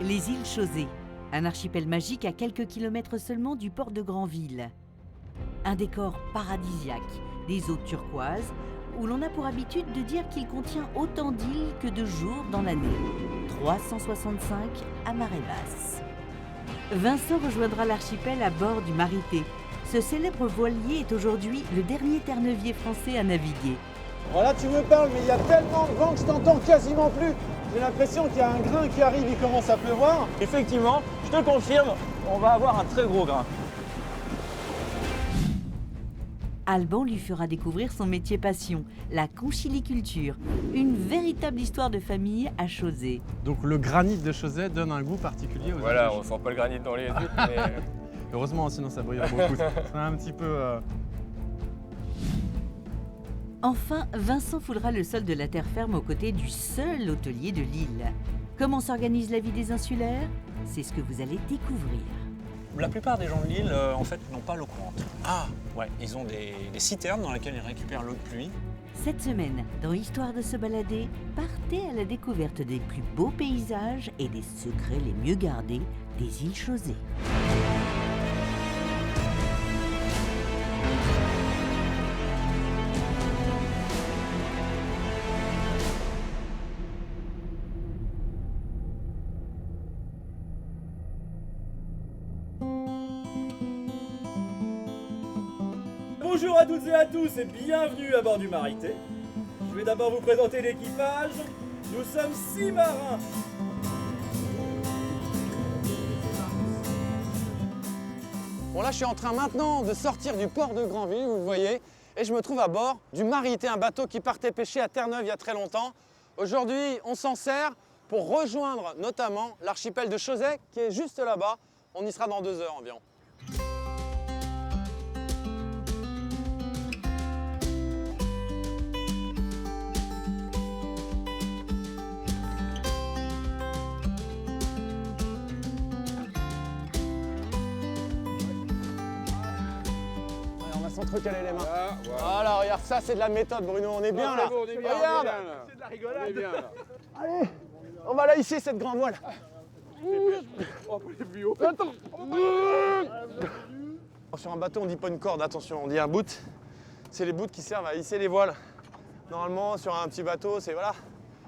Les îles Chausey, un archipel magique à quelques kilomètres seulement du port de Granville. Un décor paradisiaque, des eaux turquoises, où l'on a pour habitude de dire qu'il contient autant d'îles que de jours dans l'année. 365 à marée basse. Vincent rejoindra l'archipel à bord du Marité. Ce célèbre voilier est aujourd'hui le dernier terre-neuvier français à naviguer. Voilà, tu me parles, mais il y a tellement de vent que je t'entends quasiment plus. J'ai l'impression qu'il y a un grain qui arrive, il commence à pleuvoir. Effectivement, je te confirme, on va avoir un très gros grain. Alban lui fera découvrir son métier passion, la conchiliculture, une véritable histoire de famille à Chausey. Donc le granit de Chausey donne un goût particulier aux Voilà, images. on sent pas le granit dans les huttes, mais... Heureusement, sinon ça brûlerait beaucoup. C'est un petit peu... Enfin, Vincent foulera le sol de la terre ferme aux côtés du seul hôtelier de l'île. Comment s'organise la vie des insulaires? C'est ce que vous allez découvrir. La plupart des gens de l'île, en fait, n'ont pas l'eau courante. Ah, ouais, ils ont des citernes dans lesquelles ils récupèrent l'eau de pluie. Cette semaine, dans Histoire de se balader, partez à la découverte des plus beaux paysages et des secrets les mieux gardés des îles Chausey. Bonjour à toutes et à tous et bienvenue à bord du Marité. Je vais d'abord vous présenter l'équipage. Nous sommes 6 marins. Bon là, je suis en train maintenant de sortir du port de Granville, vous le voyez, et je me trouve à bord du Marité, un bateau qui partait pêcher à Terre-Neuve il y a très longtemps. Aujourd'hui, on s'en sert pour rejoindre notamment l'archipel de Chausey, qui est juste là-bas. On y sera dans 2 heures environ. S'entrecaler les mains. Voilà, regarde, ça c'est de la méthode, Bruno, on est bien là. Regarde, C'est de la rigolade. allez, on va la hisser cette grande voile. Sur un bateau, on dit pas une corde, attention, on dit un bout. C'est les bouts qui servent à hisser les voiles. Normalement, sur un petit bateau, c'est voilà,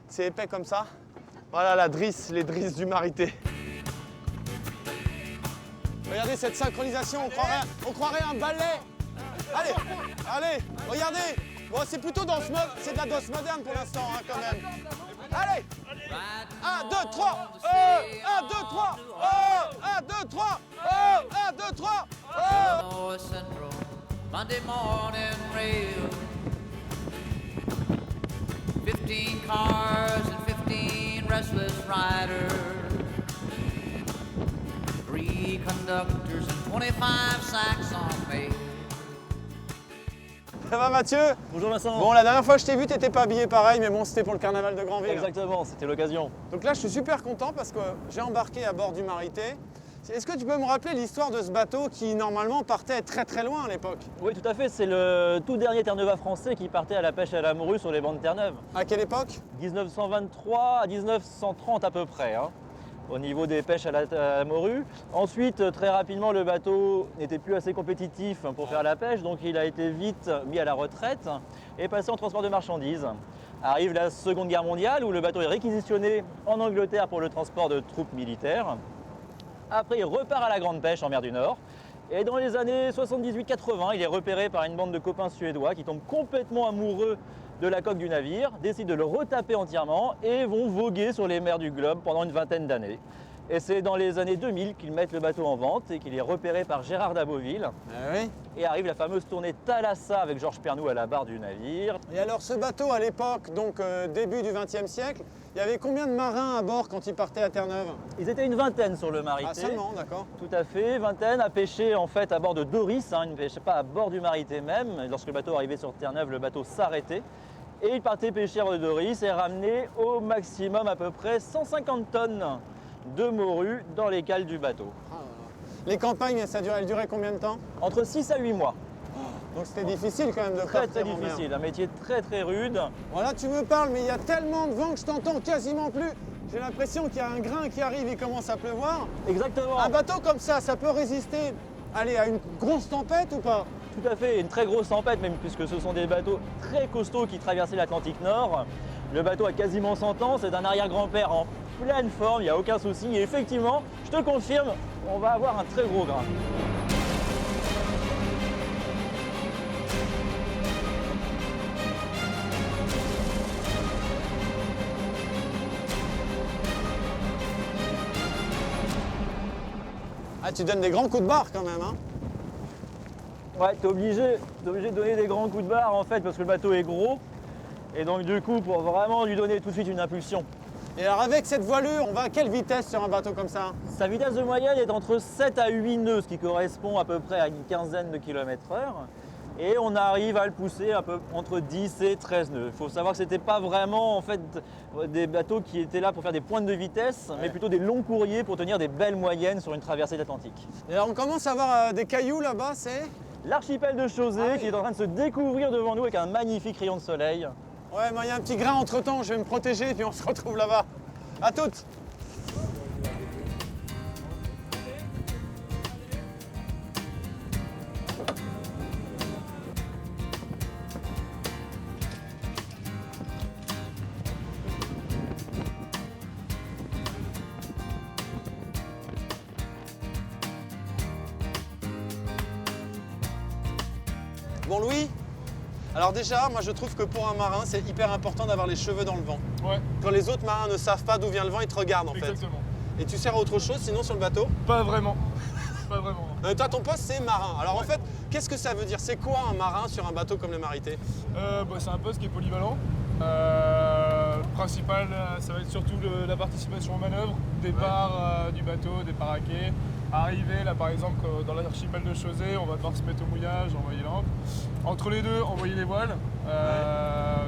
c'est épais comme ça. Voilà la drisse, les drisses du Marité. Regardez cette synchronisation, on croirait un ballet. Allez, allez, regardez. Bon, c'est plutôt dans ce mode, c'est de la danse moderne pour l'instant, hein, quand même. Allez, 1, 2, 3, 1, 2, 3, 1, 2, 3, 1, 2, 3, North Central Monday morning rail. 15 cars and 15 restless riders. 3 conductors and 25 sacks on mail. Ça va Mathieu? Bonjour Vincent. Bon, la dernière fois que je t'ai vu, t'étais pas habillé pareil, mais bon, c'était pour le carnaval de Granville. Exactement, c'était l'occasion. Donc là, je suis super content parce que j'ai embarqué à bord du Marité. Est-ce que tu peux me rappeler l'histoire de ce bateau qui, normalement, partait très très loin à l'époque? Oui, tout à fait, c'est le tout dernier Terre-Neuve français qui partait à la pêche à la morue sur les bancs de Terre-Neuve. À quelle époque? 1923 à 1930 à peu près, hein, au niveau des pêches à la morue. Ensuite, très rapidement, le bateau n'était plus assez compétitif pour faire la pêche, donc il a été vite mis à la retraite et passé en transport de marchandises. Arrive la Seconde Guerre mondiale où le bateau est réquisitionné en Angleterre pour le transport de troupes militaires. Après, il repart à la grande pêche en mer du Nord. Et dans les années 78-80, il est repéré par une bande de copains suédois qui tombent complètement amoureux de la coque du navire, décident de le retaper entièrement et vont voguer sur les mers du globe pendant une vingtaine d'années. Et c'est dans les années 2000 qu'ils mettent le bateau en vente et qu'il est repéré par Gérard d'Aboville. Oui. Et arrive la fameuse tournée Thalassa avec Georges Pernou à la barre du navire. Et alors, ce bateau, à l'époque, donc début du XXe siècle, il y avait combien de marins à bord quand ils partaient à Terre-Neuve? Ils étaient une vingtaine sur le Marité. Ah, seulement, d'accord. Tout à fait, vingtaine à pêcher en fait à bord de Doris, hein, ils ne pêchaient pas à bord du Marité même. Lorsque le bateau arrivait sur Terre-Neuve, le bateau s'arrêtait. Et ils partaient pêcher de Doris et ramenaient au maximum à peu près 150 tonnes de morue dans les cales du bateau. Ah, voilà. Les campagnes, elles duraient combien de temps? Entre 6 à 8 mois. Donc c'était difficile quand même de Très partir très en mer. difficile, un métier très très rude. Voilà, tu me parles, mais il y a tellement de vent que je t'entends quasiment plus. J'ai l'impression qu'il y a un grain qui arrive, il commence à pleuvoir. Exactement. Un bateau comme ça peut résister, allez, à une grosse tempête ou pas? Tout à fait, une très grosse tempête même, puisque ce sont des bateaux très costauds qui traversaient l'Atlantique Nord. Le bateau a quasiment 100 ans, c'est un arrière-grand-père en pleine forme, il n'y a aucun souci. Et effectivement, je te confirme, on va avoir un très gros grain. Ah, tu donnes des grands coups de barre quand même, hein? Ouais, t'es obligé de donner des grands coups de barre en fait, parce que le bateau est gros. Et donc du coup, pour vraiment lui donner tout de suite une impulsion. Et alors avec cette voilure, on va à quelle vitesse sur un bateau comme ça? Sa vitesse de moyenne est entre 7 à 8 nœuds, ce qui correspond à peu près à une quinzaine de kilomètres/heure. Et on arrive à le pousser un peu entre 10 et 13 nœuds. Il faut savoir que ce n'était pas vraiment en fait des bateaux qui étaient là pour faire des pointes de vitesse, mais plutôt des longs courriers pour tenir des belles moyennes sur une traversée de l'Atlantique. Et alors on commence à avoir des cailloux là-bas, c'est? L'archipel de Chausey Ah oui. qui est en train de se découvrir devant nous avec un magnifique rayon de soleil. Ouais, mais il y a un petit grain entre-temps, je vais me protéger, puis on se retrouve là-bas. À toutes! Bon Louis, alors déjà, moi je trouve que pour un marin, c'est hyper important d'avoir les cheveux dans le vent. Ouais, Quand les autres marins ne savent pas d'où vient le vent, ils te regardent en fait. exactement. Et tu sers à autre chose sinon sur le bateau? Pas vraiment. Pas vraiment. Toi, ton poste, c'est marin. Alors en fait, qu'est-ce que ça veut dire? C'est quoi un marin sur un bateau comme le Marité? C'est un poste qui est polyvalent. Principal, ça va être surtout la participation aux manœuvres, départ du bateau, départ à quai, arrivée, là par exemple dans l'archipel de Chausey, on va devoir se mettre au mouillage, envoyer l'ancre. Entre les deux, envoyer les voiles.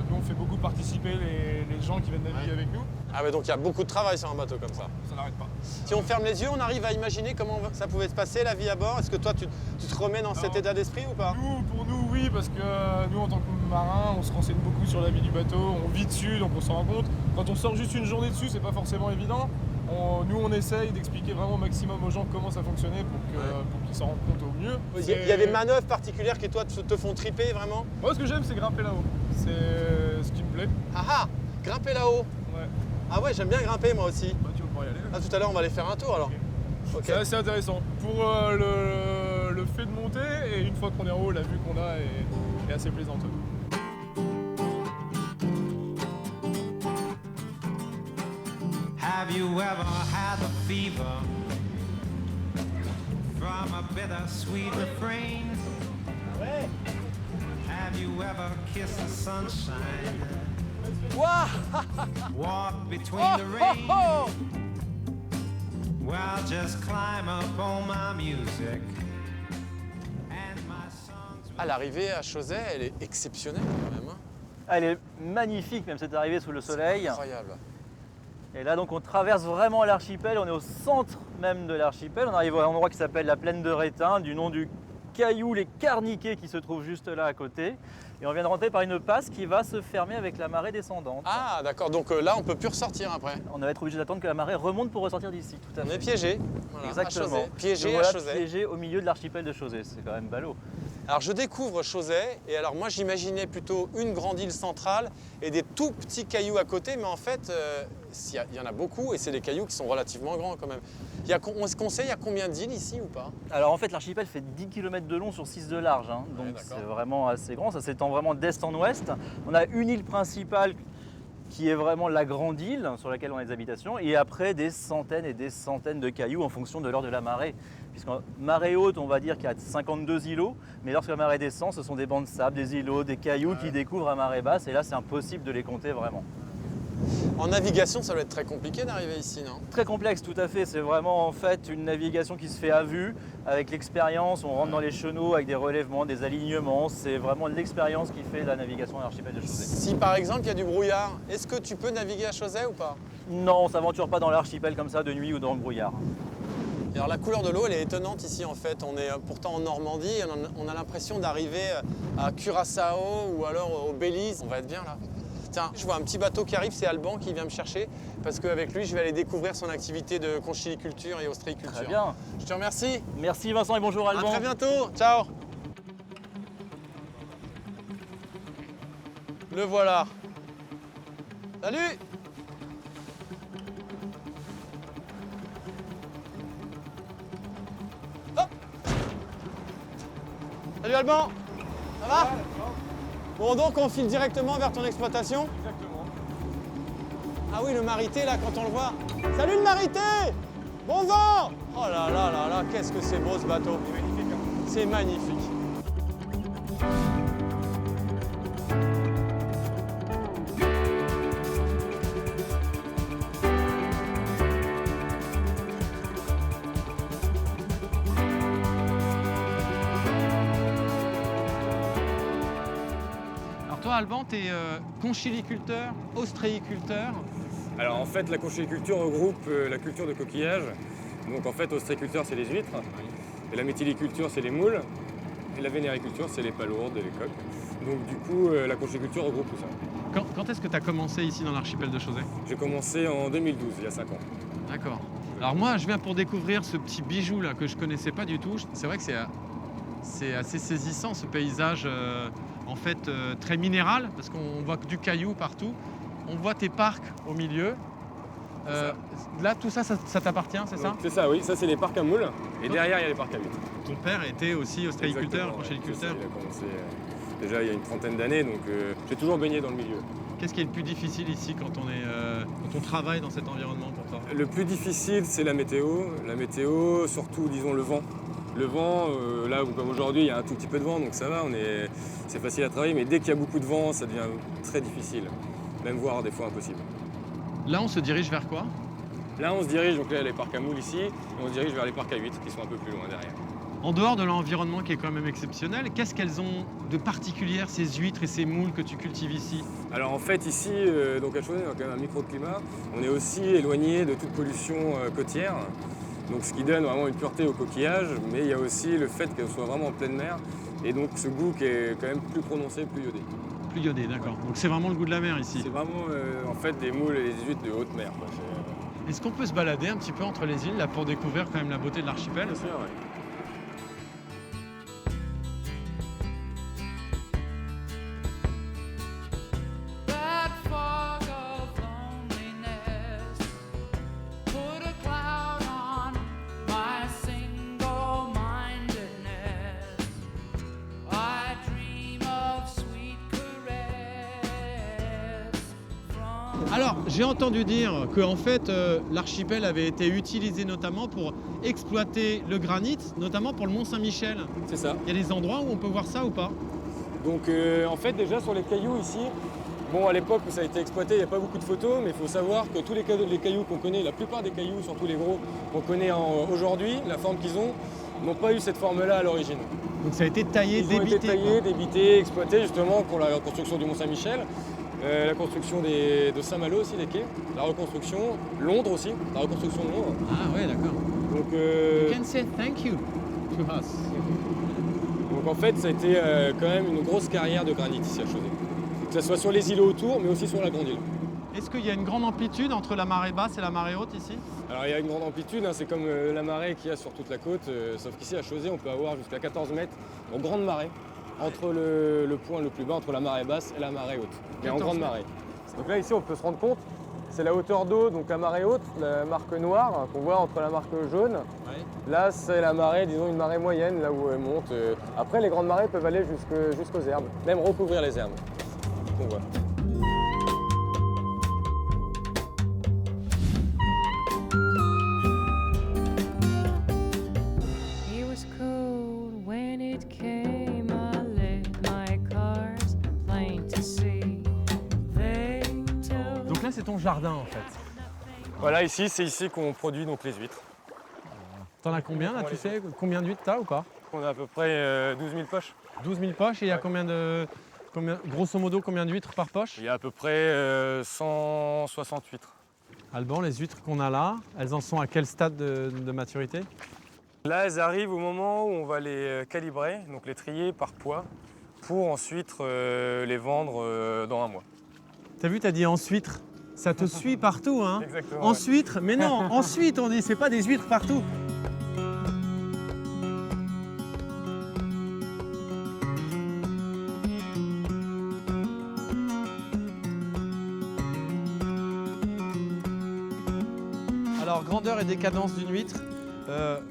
Nous on fait beaucoup participer les gens qui viennent naviguer avec nous, Ah ouais, donc il y a beaucoup de travail sur un bateau comme ça. ça n'arrête pas. Si on ferme les yeux, on arrive à imaginer comment ça pouvait se passer la vie à bord. Est-ce que toi, tu te remets dans cet Alors, état d'esprit ou pas? Pour nous, oui, parce que nous, en tant que marins, on se renseigne beaucoup sur la vie du bateau, on vit dessus, donc on s'en rend compte. Quand on sort juste une journée dessus, c'est pas forcément évident. Nous, on essaye d'expliquer vraiment au maximum aux gens comment ça fonctionnait pour qu'ils s'en rendent compte au mieux. Il y a des manœuvres particulières qui, toi, te font triper vraiment? Moi, ce que j'aime, c'est grimper là-haut. C'est ce qui me plaît. Ah ah, grimper là-haut. Ouais. Ah ouais, j'aime bien grimper moi aussi. Bah, tu vas pouvoir y aller. Ah, tout à l'heure, on va aller faire un tour alors. Ok. C'est assez intéressant. Pour le fait de monter, et une fois qu'on est en haut, la vue qu'on a est assez plaisante. Have you ever had the fever from a bittersweet refrain? Have you ever kissed the sunshine? Walk between the rain? Well, just climb up on my music. And my songs Ah, l'arrivée à Chausey, elle est exceptionnelle quand même. Hein. Elle est magnifique, même cette arrivée sous le soleil. Incroyable. Et là, donc, on traverse vraiment l'archipel. On est au centre même de l'archipel. On arrive à un endroit qui s'appelle la plaine de Rétin, du nom du caillou, les Carniquets, qui se trouve juste là à côté. Et on vient de rentrer par une passe qui va se fermer avec la marée descendante. Ah, d'accord. Donc là, on peut plus ressortir après. On va être obligé d'attendre que la marée remonte pour ressortir d'ici. Tout à On fait. est piégé. Voilà, Exactement. À Chausey. Piégé Donc à voilà, Chausey. piégé au milieu de l'archipel de Chausey. C'est quand même ballot. Alors je découvre Chausey et alors moi j'imaginais plutôt une grande île centrale et des tout petits cailloux à côté, mais en fait il y en a beaucoup et c'est des cailloux qui sont relativement grands quand même. On sait il y a combien d'îles ici ou pas? Alors en fait, l'archipel fait 10 km de long sur 6 de large, hein. Donc Ouais, d'accord. c'est vraiment assez grand. Ça s'étend vraiment d'est en ouest. On a une île principale qui est vraiment la grande île sur laquelle on a des habitations, et après des centaines et des centaines de cailloux en fonction de l'heure de la marée. Puisqu'en marée haute, on va dire qu'il y a 52 îlots, mais lorsque la marée descend, ce sont des bancs de sable, des îlots, des cailloux qui découvrent à marée basse, et là c'est impossible de les compter vraiment. En navigation, ça doit être très compliqué d'arriver ici, non? Très complexe, tout à fait. C'est vraiment en fait une navigation qui se fait à vue, avec l'expérience. On rentre dans les chenaux avec des relèvements, des alignements. C'est vraiment l'expérience qui fait la navigation à l'archipel de Chausey. Si par exemple il y a du brouillard, est-ce que tu peux naviguer à Chausey ou pas? Non, on ne s'aventure pas dans l'archipel comme ça de nuit ou dans le brouillard. Et alors la couleur de l'eau, elle est étonnante ici en fait. On est pourtant en Normandie, et on a l'impression d'arriver à Curaçao ou alors au Belize. On va être bien là. Putain, je vois un petit bateau qui arrive, c'est Alban qui vient me chercher parce qu'avec lui, je vais aller découvrir son activité de conchiliculture et ostréiculture. Très bien. Je te remercie. Merci Vincent et bonjour À Alban. très bientôt. Ciao. Le voilà. Salut. Hop. Salut Alban. Ça va? Bon, donc on file directement vers ton exploitation? Exactement. Ah oui, le marité, là, quand on le voit. Salut le marité! Bon vent! Oh là là là là, qu'est-ce que c'est beau ce bateau. C'est magnifique. Hein. C'est magnifique. Alors toi, Alban, tu es conchiliculteur, ostréiculteur. Alors en fait, la conchiliculture regroupe la culture de coquillages. Donc en fait, ostréiculteur, c'est les huîtres. Et la méthyliculture, c'est les moules. Et la vénériculture, c'est les palourdes et les coques. Donc du coup, la conchiliculture regroupe tout ça. Quand est-ce que tu as commencé ici dans l'archipel de Chausey? J'ai commencé en 2012, il y a 5 ans. D'accord. Alors moi, je viens pour découvrir ce petit bijou là que je connaissais pas du tout. C'est vrai que c'est assez saisissant ce paysage en fait très minéral parce qu'on voit que du caillou partout. On voit tes parcs au milieu. Là, tout ça, ça t'appartient, c'est ça? C'est ça, oui. Ça, c'est les parcs à moules. Et derrière, il y a les parcs à huîtres. Ton père était aussi ostréiculteur, Exactement, ouais. conchiliculteur. Il a commencé déjà il y a une trentaine d'années, donc j'ai toujours baigné dans le milieu. Qu'est-ce qui est le plus difficile ici quand on travaille dans cet environnement pour toi? Le plus difficile, c'est la météo. La météo, surtout, disons, le vent. Le vent, là, comme aujourd'hui, il y a un tout petit peu de vent, donc ça va, c'est facile à travailler. Mais dès qu'il y a beaucoup de vent, ça devient très difficile, même voire des fois impossible. Là, on se dirige vers quoi? Là, on se dirige, donc là, il y a les parcs à moules ici, et on se dirige vers les parcs à huîtres, qui sont un peu plus loin derrière. En dehors de l'environnement qui est quand même exceptionnel, qu'est-ce qu'elles ont de particulière, ces huîtres et ces moules que tu cultives ici? Alors en fait, ici, donc à Chausey, on a quand même un microclimat. On est aussi éloigné de toute pollution côtière, donc ce qui donne vraiment une pureté au coquillage, mais il y a aussi le fait qu'elle soit vraiment en pleine mer, et donc ce goût qui est quand même plus prononcé, plus iodé. Plus iodé, d'accord. Donc c'est vraiment le goût de la mer ici. C'est vraiment en fait des moules et des huîtres de haute mer, quoi. Est-ce qu'on peut se balader un petit peu entre les îles là pour découvrir quand même la beauté de l'archipel? Bien sûr, ouais. That fog of loneliness put a cloud on my single-mindedness. I dream of sweet caress from... Alors, j'ai entendu dire que en fait, l'archipel avait été utilisé notamment pour exploiter le granit, notamment pour le Mont Saint-Michel. C'est ça. Il y a des endroits où on peut voir ça ou pas? Donc en fait déjà sur les cailloux ici, bon à l'époque où ça a été exploité, il n'y a pas beaucoup de photos, mais il faut savoir que tous les cailloux qu'on connaît, la plupart des cailloux, surtout les gros, qu'on connaît aujourd'hui, la forme qu'ils ont, n'ont pas eu cette forme-là à l'origine. Donc ça a été taillé, Ils débité. ont été taillés, débités, exploités justement pour la construction du Mont Saint-Michel, la construction de Saint-Malo aussi, des quais, la reconstruction, Londres aussi, la reconstruction de Londres. Ah ouais, d'accord. Donc, You can say thank you to us. donc en fait ça a été quand même une grosse carrière de granit ici à Chausey. Que ce soit sur les îlots autour, mais aussi sur la grande île. Est-ce qu'il y a une grande amplitude entre la marée basse et la marée haute ici? Alors il y a une grande amplitude, hein, c'est comme la marée qu'il y a sur toute la côte, sauf qu'ici à Chausey on peut avoir jusqu'à 14 mètres en grande marée, entre le point le plus bas, entre la marée basse et la marée haute, mais en 14 grande marée. Donc là ici on peut se rendre compte, c'est la hauteur d'eau, donc la marée haute, la marque noire hein, qu'on voit entre la marque jaune. Ouais. Là c'est la marée, disons une marée moyenne, là où elle monte. Après les grandes marées peuvent aller jusqu'aux herbes, même recouvrir les herbes qu'on voit. It was cold when it came. I led my cars plain to see. They told Donc là, c'est ton jardin en fait. Voilà ici, c'est ici qu'on produit donc les huîtres. T'en as combien là, tu sais? Combien d'huîtres t'as ou pas? On a à peu près 12 000 poches. 12 000 poches et il y a grosso modo, combien d'huîtres par poche? Il y a à peu près 160 huîtres. Alban, les huîtres qu'on a là, elles en sont à quel stade de maturité? Là, elles arrivent au moment où on va les calibrer, donc les trier par poids, pour ensuite les vendre dans un mois. T'as vu, t'as dit en huître. Ça te suit partout, hein? Exactement. En huître, mais non, en huître on dit, c'est pas des huîtres partout. Alors, grandeur et décadence d'une huître.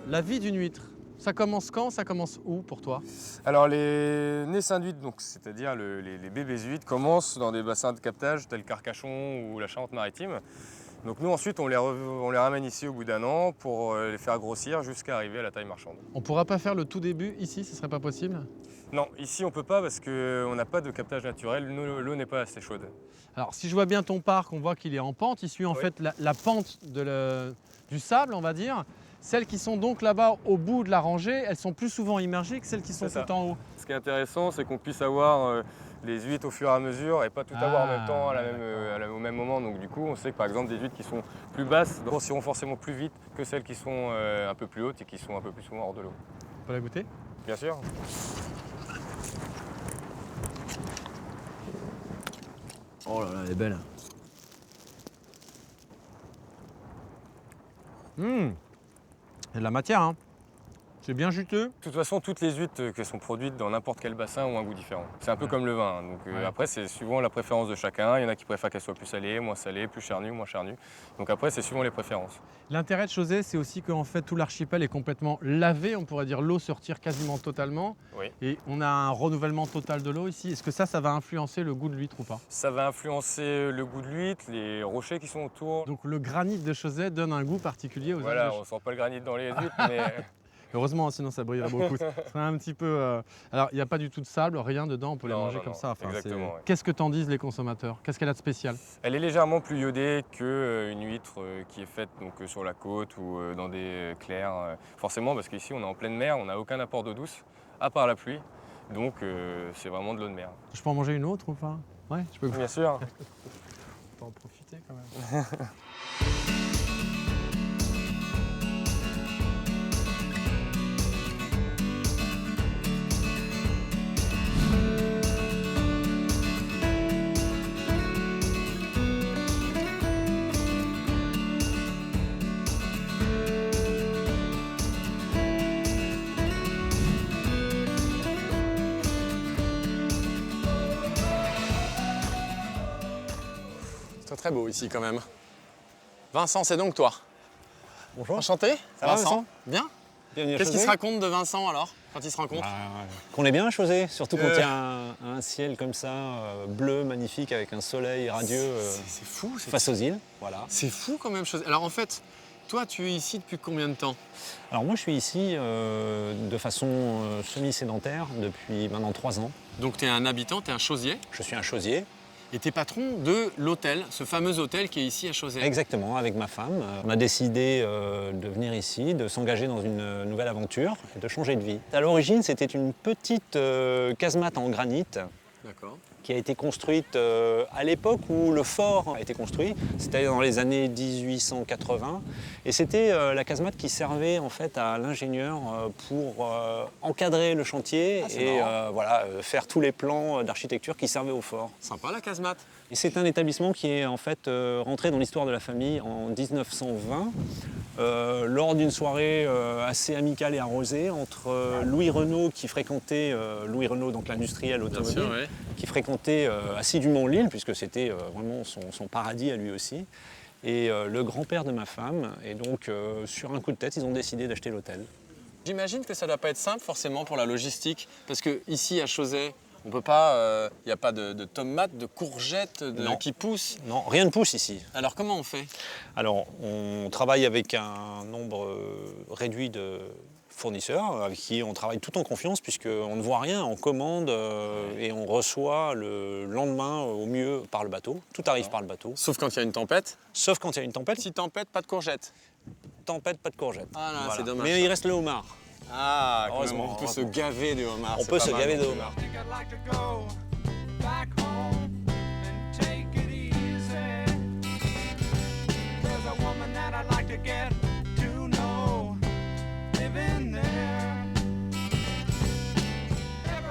La vie d'une huître, ça commence quand? Ça commence où pour toi? Alors les naissins d'huîtres, donc c'est-à-dire les bébés huîtres, commencent dans des bassins de captage tels qu'Arcachon ou la Charente-Maritime. Donc nous ensuite on les ramène ici au bout d'un an pour les faire grossir jusqu'à arriver à la taille marchande. On pourra pas faire le tout début ici, ce serait pas possible? Non, ici on peut pas parce qu'on n'a pas de captage naturel, l'eau n'est pas assez chaude. Alors si je vois bien ton parc, on voit qu'il est en pente, il suit en fait la pente du sable, on va dire. Celles qui sont donc là-bas au bout de la rangée, elles sont plus souvent immergées que celles qui sont tout en haut. Ce qui est intéressant, c'est qu'on puisse avoir les huîtres au fur et à mesure et pas tout avoir en même temps au même moment. Donc du coup, on sait que par exemple des huîtres qui sont plus basses grossiront forcément plus vite que celles qui sont un peu plus hautes et qui sont un peu plus souvent hors de l'eau. On peut la goûter? Bien sûr. Oh là là, elle est belle. Il y a de la matière, hein. C'est bien juteux. De toute façon, toutes les huîtres qui sont produites dans n'importe quel bassin ont un goût différent. C'est un peu comme le vin. Donc après, c'est suivant la préférence de chacun. Il y en a qui préfèrent qu'elle soit plus salée, moins salée, plus charnue, moins charnue. Donc après, c'est suivant les préférences. L'intérêt de Chausey, c'est aussi qu'en fait, tout l'archipel est complètement lavé. On pourrait dire l'eau se retire quasiment totalement. Oui. Et on a un renouvellement total de l'eau ici. Est-ce que ça va influencer le goût de l'huître ou pas? Ça va influencer le goût de l'huître, les rochers qui sont autour. Donc le granit de Chausey donne un goût particulier aux Voilà, œufs. on sent pas le granit dans les huîtres, mais... Heureusement, sinon ça brillerait beaucoup. Ça serait un petit peu. Alors, il n'y a pas du tout de sable, rien dedans, on peut les manger comme ça. Enfin, exactement. Ouais. Qu'est-ce que t'en disent les consommateurs? Qu'est-ce qu'elle a de spécial? Elle est légèrement plus iodée qu'une huître qui est faite donc, sur la côte ou dans des clairs. Forcément, parce qu'ici, on est en pleine mer, on n'a aucun apport d'eau douce, à part la pluie. Donc, c'est vraiment de l'eau de mer. Je peux en manger une autre ou pas? Ouais, je peux. Bien sûr. On peut en profiter quand même. C'est très beau ici quand même. Vincent, c'est donc toi. Bonjour. Enchanté. Ça va Vincent? Bien. Bienvenue à Qu'est-ce qui Chausey. se raconte de Vincent alors, quand ils se rencontrent? Qu'on est bien à Chausey, surtout quand il y a un ciel comme ça, bleu, magnifique, avec un soleil radieux C'est fou. face aux îles. Voilà. C'est fou quand même. Alors en fait, toi, tu es ici depuis combien de temps? Alors moi, je suis ici de façon semi-sédentaire depuis maintenant 3 ans. Donc tu es un habitant, tu es un chausier. Je suis un chausier. Et tu es patron de l'hôtel, ce fameux hôtel qui est ici à Chausey. Exactement, avec ma femme. On a décidé de venir ici, de s'engager dans une nouvelle aventure et de changer de vie. À l'origine, c'était une petite casemate en granit. D'accord. Qui a été construite à l'époque où le fort a été construit, c'était dans les années 1880, et c'était la casemate qui servait en fait à l'ingénieur pour encadrer le chantier et voilà, faire tous les plans d'architecture qui servaient au fort. Sympa la casemate. Et c'est un établissement qui est en fait rentré dans l'histoire de la famille en 1920 lors d'une soirée assez amicale et arrosée entre Louis Renault qui fréquentait Louis Renault, donc l'industriel automobile, Bien sûr, ouais. qui fréquentait assidûment l'île puisque c'était vraiment son paradis à lui aussi, et le grand-père de ma femme. Et donc sur un coup de tête, ils ont décidé d'acheter l'hôtel. J'imagine que ça ne doit pas être simple forcément pour la logistique, parce que ici à Chausey, on peut pas, il n'y a pas de tomates, de courgettes qui poussent. Non, rien ne pousse ici. Alors comment on fait? Alors on travaille avec un nombre réduit de fournisseurs avec qui on travaille tout en confiance puisqu'on ne voit rien, on commande et on reçoit le lendemain au mieux par le bateau. Tout arrive par le bateau. Sauf quand il y a une tempête? Sauf quand il y a une tempête. Si tempête, pas de courgettes. Tempête, pas de courgettes. Ah là, Voilà. c'est dommage. Mais il reste le homard. Ah, quand même, Heureusement, on peut se gaver de homard. On c'est peut pas se mal, gaver de donc. homard.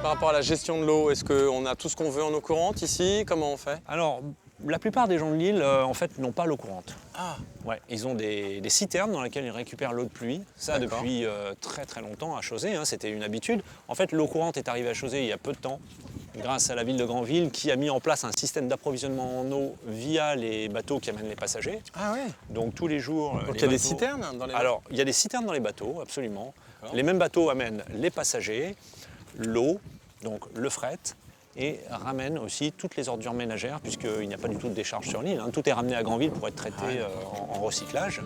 Par rapport à la gestion de l'eau, est-ce qu'on a tout ce qu'on veut en eau courante ici? Comment on fait? Alors, La plupart des gens de l'île, en fait, n'ont pas l'eau courante. Ah, Ouais, ils ont des citernes dans lesquelles ils récupèrent l'eau de pluie. Ça, D'accord. depuis très très longtemps à Chausey, hein, c'était une habitude. En fait, l'eau courante est arrivée à Chausey il y a peu de temps, grâce à la ville de Granville qui a mis en place un système d'approvisionnement en eau via les bateaux qui amènent les passagers. ah ouais. Donc tous les jours. Donc les il y a des bateaux- citernes dans les... Alors, il y a des citernes dans les bateaux, absolument. D'accord. Les mêmes bateaux amènent les passagers, l'eau, donc le fret, et ramènent aussi toutes les ordures ménagères, puisqu'il n'y a pas du tout de décharge sur l'île, hein. Tout est ramené à Granville pour être traité en recyclage.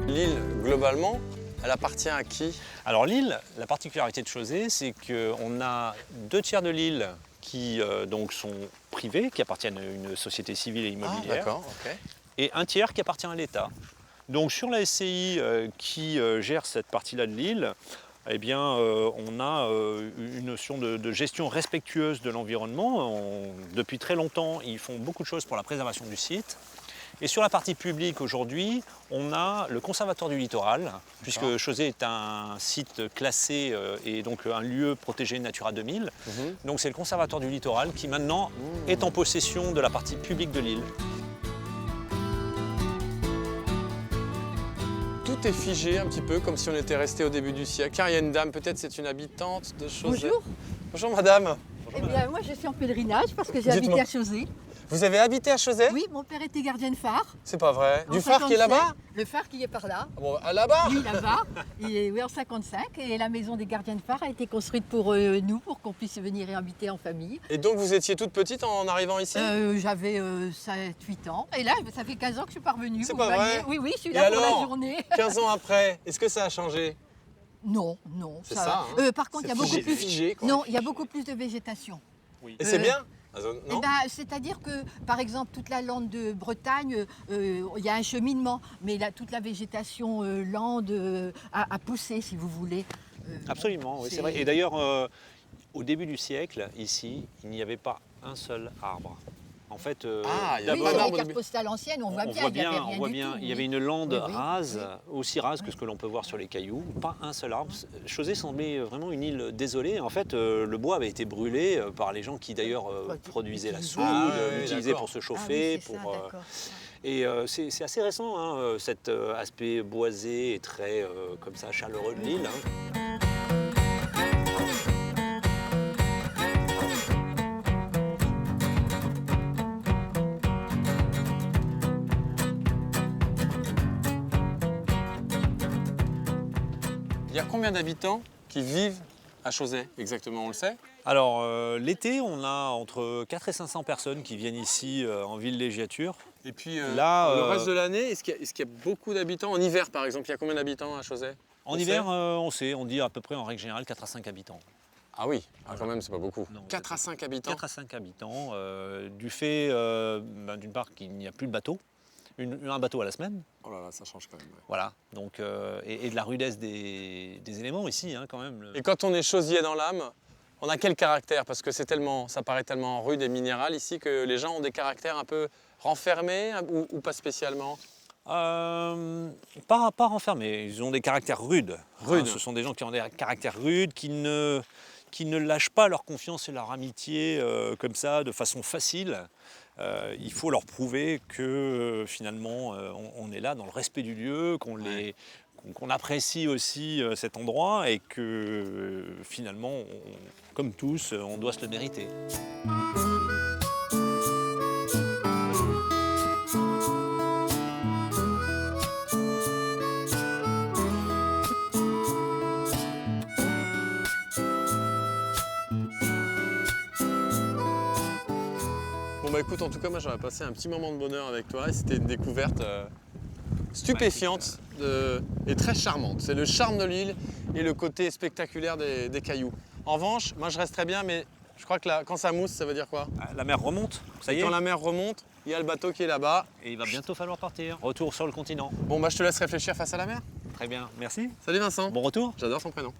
L'île, globalement, elle appartient à qui? Alors l'île, la particularité de Chausey, c'est qu'on a 2 tiers de l'île qui donc sont privés, qui appartiennent à une société civile et immobilière, d'accord, ok. et 1 tiers qui appartient à l'État. Donc sur la SCI qui gère cette partie-là de l'île, eh bien, on a une notion de gestion respectueuse de l'environnement. Depuis très longtemps, ils font beaucoup de choses pour la préservation du site. Et sur la partie publique aujourd'hui, on a le Conservatoire du littoral, puisque Chausey est un site classé et donc un lieu protégé Natura 2000. Donc c'est le Conservatoire du littoral qui maintenant est en possession de la partie publique de l'île. Tout est figé un petit peu comme si on était resté au début du siècle. Car il y a une dame, peut-être c'est une habitante de Chausey. Bonjour. Bonjour madame. Eh bien, moi, je suis en pèlerinage parce que j'ai habité Dites-moi. à Chausey. Vous avez habité à Chausey? Oui, mon père était gardien de phare. C'est pas vrai. En Du phare qui est 55. là-bas? Le phare qui est par là. Bon, là-bas? Oui, là-bas. Oui, en 55. Et la maison des gardiens de phare a été construite pour nous, pour qu'on puisse venir y habiter en famille. Et donc vous étiez toute petite en arrivant ici? J'avais 7-8 ans. Et là, ça fait 15 ans que je suis parvenue. C'est vous pas voyez. vrai? Oui, oui, je suis Et là pour la alors, journée. 15 ans après, est-ce que ça a changé? Non, non. C'est ça, hein. Par contre, il y a C'est beaucoup plus. figé, quoi. Non, il y a beaucoup plus de végétation. Et c'est bien? Eh Non? ben, c'est-à-dire que, par exemple, toute la lande de Bretagne, il y a un cheminement, mais toute la végétation lande a poussé, si vous voulez. Absolument, oui, c'est c'est- vrai. Et d'ailleurs, au début du siècle, ici, il n'y avait pas un seul arbre. En fait, il y a Oui, pas sur les d'arbre cartes postales anciennes, on voit bien, il n'y avait rien on voit du bien, tout, il y avait oui. une lande Oui, oui, rase, oui. aussi rase que ce que l'on peut voir sur les cailloux, pas un seul arbre. Chausey semblait vraiment une île désolée. En fait, le bois avait été brûlé par les gens qui d'ailleurs produisaient la soude, Ah, oui, l'utilisaient d'accord. pour se Ah oui, chauffer. c'est ça, pour, d'accord. et c'est assez récent, hein, cet aspect boisé et très comme ça chaleureux de l'île, hein. Il y a combien d'habitants qui vivent à Chausey exactement, on le sait? Alors l'été, on a entre 400 et 500 personnes qui viennent ici en villégiature. Et puis Là, le reste de l'année, est-ce qu'il y a beaucoup d'habitants? En hiver par exemple, il y a combien d'habitants à Chausey? En hiver, on dit à peu près en règle générale 4 à 5 habitants. Ah oui, quand même c'est pas beaucoup. Non, 4 à 5 habitants? 4 à 5 habitants, du fait d'une part qu'il n'y a plus de bateau, un bateau à la semaine. Oh là là, ça change quand même. Ouais. Voilà, donc, et de la rudesse des éléments ici, hein, quand même. Et quand on est chausier dans l'âme, on a quel caractère? Parce que ça paraît tellement rude et minéral ici que les gens ont des caractères un peu renfermés ou pas spécialement? Pas renfermés, ils ont des caractères rudes. Rudes. Hein, ce sont des gens qui ont des caractères rudes, qui ne lâchent pas leur confiance et leur amitié comme ça, de façon facile. Il faut leur prouver que finalement on est là dans le respect du lieu, qu'on apprécie aussi cet endroit et que finalement, comme tous, on doit se le mériter. Bon bah écoute, en tout cas moi j'aurais passé un petit moment de bonheur avec toi et c'était une découverte stupéfiante et très charmante. C'est le charme de l'île et le côté spectaculaire des cailloux. En revanche, moi je resterais bien, mais je crois que quand ça mousse, ça veut dire quoi? La mer remonte, ça y est. Quand la mer remonte, il y a le bateau qui est là-bas. Et il va bientôt falloir partir. Retour sur le continent. Bon bah je te laisse réfléchir face à la mer. Très bien, merci. Salut Vincent. Bon retour. J'adore ton prénom.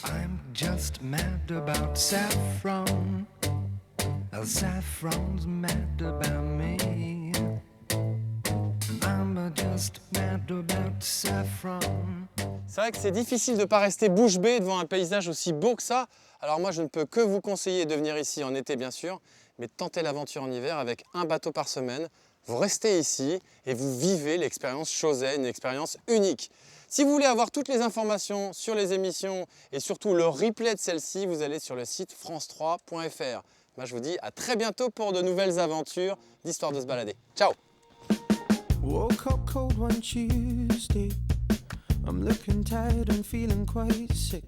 I'm just mad about saffron. Saffron's mad about me. I'm C'est vrai que c'est difficile de ne pas rester bouche bée devant un paysage aussi beau que ça. Alors moi, je ne peux que vous conseiller de venir ici en été, bien sûr, mais de tenter l'aventure en hiver avec un bateau par semaine. Vous restez ici et vous vivez l'expérience Chausey, une expérience unique. Si vous voulez avoir toutes les informations sur les émissions et surtout le replay de celle-ci, vous allez sur le site france3.fr. Moi, je vous dis à très bientôt pour de nouvelles aventures d'Histoire de se balader. Ciao! Woke up cold one Tuesday. I'm looking tired and feeling quite sick.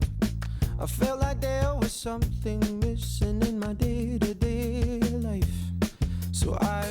I felt like there was something missing in my day-to-day life. So I